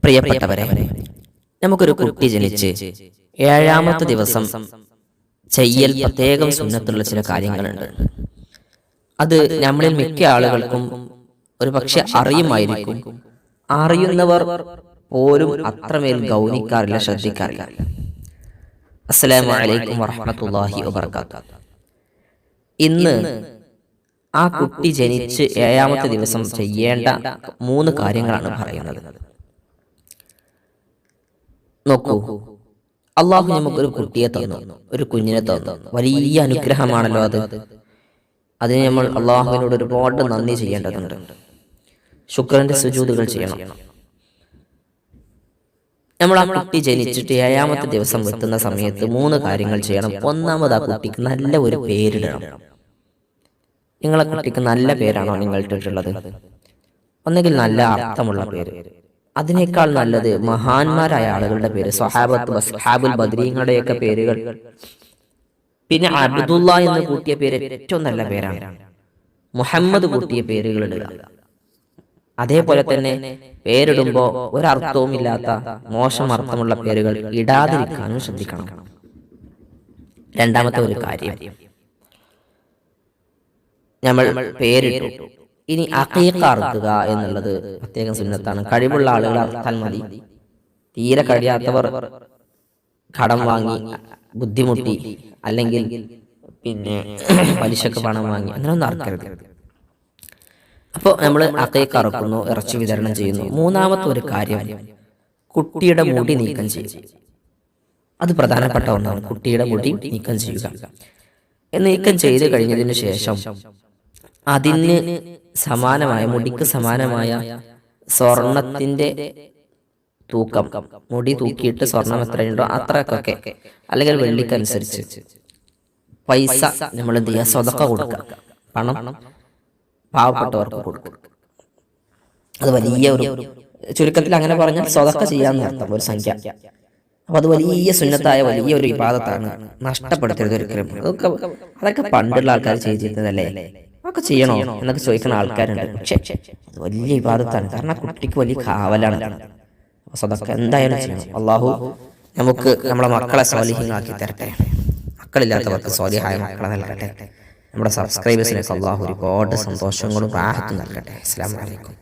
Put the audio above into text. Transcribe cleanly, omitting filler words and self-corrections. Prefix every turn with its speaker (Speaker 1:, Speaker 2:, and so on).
Speaker 1: പ്രിയപ്പെട്ടവരെ, നമുക്കൊരു കുട്ടി ജനിച്ച് 7ാമത്തെ ദിവസം ചെയ്യൽ പ്രത്യേകം സുന്നത്തുള്ള ചില കാര്യങ്ങളുണ്ട്. അത് നമ്മളിൽ മിക്ക ആളുകൾക്കും ഒരു പക്ഷെ അറിയുമായിരിക്കും. അറിയുന്നവർ പോലും അത്രമേൽ ഗൗനിക്കാറില്ല, ശ്രദ്ധിക്കാറില്ല. അസ്സലാമു അലൈക്കും വറഹ്മത്തുള്ളാഹി വബറകാതുഹു. ഇന്ന് ആ കുട്ടി ജനിച്ച് 7ാമത്തെ ദിവസം ചെയ്യേണ്ട 3 കാര്യങ്ങളാണ് പറയുന്നത്. നോക്കൂ, അള്ളാഹു നമുക്കൊരു കുട്ടിയെ തന്നു, ഒരു കുഞ്ഞിനെ തന്നു. വലിയ അനുഗ്രഹമാണല്ലോ അത്. അതിന് നമ്മൾ അള്ളാഹുവിനോട് ഒരുപാട് നന്ദി ചെയ്യേണ്ടതുണ്ട്. ശുക്രന്റെ സുജൂദുകൾ ചെയ്യണം. നമ്മൾ ആ കുട്ടി ജനിച്ചിട്ട് 7ാമത്തെ ദിവസം എത്തുന്ന സമയത്ത് 3 കാര്യങ്ങൾ ചെയ്യണം. ഒന്നാമത്, ആ കുട്ടിക്ക് നല്ല ഒരു പേരിടണം. നിങ്ങളെ കുട്ടിക്ക് നല്ല പേരാണോ നിങ്ങൾ ഇട്ടിട്ടുള്ളത്? ഒന്നുകിൽ നല്ല അർത്ഥമുള്ള പേര്. അതിനേക്കാൾ നല്ലത് മഹാന്മാരായ ആളുകളുടെ പേര്, സ്വഹാബത്ത്, അസ്ഹാബുൽ ബദ്രീങ്ങളുടെയൊക്കെ പേരുകൾ. പിന്നെ അബ്ദുള്ള എന്ന് കൂട്ടിയ പേര് ഏറ്റവും നല്ല പേരാണ്. മുഹമ്മദ് കൂട്ടിയ പേരുകൾ ഇടുക. അതേപോലെ തന്നെ പേരിടുമ്പോ ഒരർത്ഥവും ഇല്ലാത്ത മോശം അർത്ഥമുള്ള പേരുകൾ ഇടാതിരിക്കാനും ശ്രദ്ധിക്കണം. രണ്ടാമത്തെ ഒരു കാര്യം, നമ്മൾ പേരിട്ടു, ഇനി അഖീഖ അറുക്കുക എന്നുള്ളത് പ്രത്യേകം സുന്നത്താണ്. കഴിവുള്ള ആളുകൾ അറുത്താൽ മതി. തീരെ കഴിയാത്തവർ കടം വാങ്ങി, ബുദ്ധിമുട്ടി, അല്ലെങ്കിൽ പിന്നെ പലിശക്ക് പണം വാങ്ങി അങ്ങനെയൊന്നും അറക്കരുത്. അപ്പോൾ നമ്മൾ അഖീഖ അറുക്കുന്നു, ഇറച്ചി വിതരണം ചെയ്യുന്നു. മൂന്നാമത്തെ ഒരു കാര്യം, കുട്ടിയുടെ മുടി നീക്കം ചെയ്യും. അത് പ്രധാനപ്പെട്ട ഒന്നാണ്. കുട്ടിയുടെ മുടി നീക്കം ചെയ്യുക. നീക്കം ചെയ്ത് കഴിഞ്ഞതിന് ശേഷം അതിന് സമാനമായ, മുടിക്ക് സമാനമായ സ്വർണത്തിന്റെ തൂക്കം, മുടി തൂക്കിയിട്ട് സ്വർണം എത്രയുണ്ടോ അത്രക്കൊക്കെ, അല്ലെങ്കിൽ വെള്ളിക്കനുസരിച്ച് പൈസ നമ്മൾ എന്ത് ചെയ്യുക, സ്വതക്ക കൊടുക്കുക. പണം പാവപ്പെട്ടവർക്ക് കൊടുക്കുക. അത് വലിയ ഒരു, ചുരുക്കത്തിൽ അങ്ങനെ പറഞ്ഞാൽ സ്വതക്ക ചെയ്യാന്ന് അർത്ഥം, ഒരു സംഖ്യ. അപ്പൊ അത് വലിയ സുന്നത്തായ വലിയ ഒരു ഇബാദത്താണ്. നഷ്ടപ്പെടുത്തരുത് ഒരിക്കലും. അതൊക്കെ പണ്ടുള്ള ആൾക്കാർ ചെയ്തിരുന്നതല്ലേ, അതൊക്കെ ചെയ്യണോ എന്നൊക്കെ ചോദിക്കുന്ന ആൾക്കാരുണ്ട്. പക്ഷെ അത് വലിയ ഇബാദത്താണ്. കാരണം കുട്ടിക്ക് വലിയ കാവലാണ്. അതൊക്കെ എന്തായാലും ചെയ്യണം. അള്ളാഹു നമുക്ക് നമ്മളെ മക്കളെ സ്വാലിഹീങ്ങളാക്കി തരട്ടെ. മക്കളില്ലാത്തവർക്ക് സ്വാലിഹായ മക്കളെ നൽകട്ടെ. നമ്മുടെ സബ്സ്ക്രൈബേഴ്സിനൊക്കെ അള്ളാഹു ഒരുപാട് സന്തോഷങ്ങളും റാഹത്തും നൽകട്ടെ. അസ്സലാമു അലൈക്കും.